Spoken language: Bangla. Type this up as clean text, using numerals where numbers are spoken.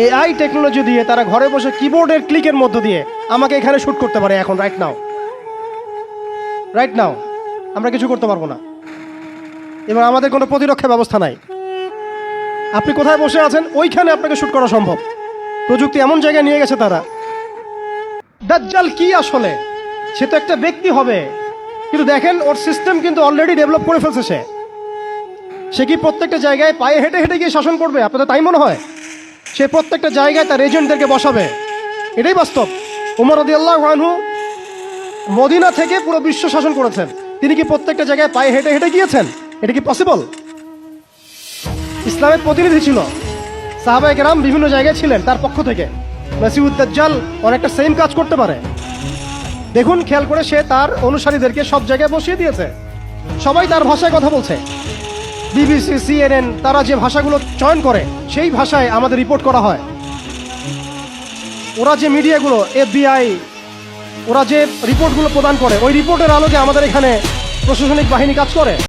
এআই টেকনোলজি দিয়ে তারা ঘরে বসে কিবোর্ডের ক্লিকের মধ্য দিয়ে আমাকে এখানে শ্যুট করতে পারে এখন রাইট নাও আমরা কিছু করতে পারবো না, এবং আমাদের কোনো প্রতিরক্ষা ব্যবস্থা নাই। আপনি কোথায় বসে আছেন ওইখানে আপনাকে শ্যুট করা সম্ভব। প্রযুক্তি এমন জায়গায় নিয়ে গেছে তারা। দাজ্জাল কি আসলে? সে তো একটা ব্যক্তি হবে, কিন্তু দেখেন ওর সিস্টেম কিন্তু অলরেডি ডেভেলপ করে ফেলছে। সে কি প্রত্যেকটা জায়গায় পায়ে হেঁটে হেঁটে গিয়ে শাসন করবে? আপনাদের তাই মনে হয়? সে প্রত্যেকটা জায়গায় তার এজেন্টদেরকে বসাবে, এটাই বাস্তব। উমর রাদিয়াল্লাহু আনহু মদিনা থেকে পুরো বিশ্ব শাসন করেছেন, তিনি কি প্রত্যেকটা জায়গায় পায়ে হেঁটে হেঁটে গিয়েছেন? এটা কি পসিবল? ইসলামের প্রতিনিধি ছিল, সাহাবায়ে কেরাম বিভিন্ন জায়গায় ছিলেন তার পক্ষ থেকে। মাসিহুদ দাজ্জাল অনেকটা সেম কাজ করতে পারে। দেখুন খেয়াল করে, সে তার অনুসারীদেরকে সব জায়গায় বসিয়ে দিয়েছে, সবাই তার ভাষায় কথা বলছে। বিবিসি, সিএনএন তারা যে ভাষাগুলো চয়ন করে সেই ভাষায় আমাদের রিপোর্ট করা হয়। ওরা যে মিডিয়াগুলো, FBI, ওরা যে রিপোর্টগুলো প্রদান করে ওই রিপোর্টের আলোকে আমাদের এখানে প্রশাসনিক বাহিনী কাজ করে।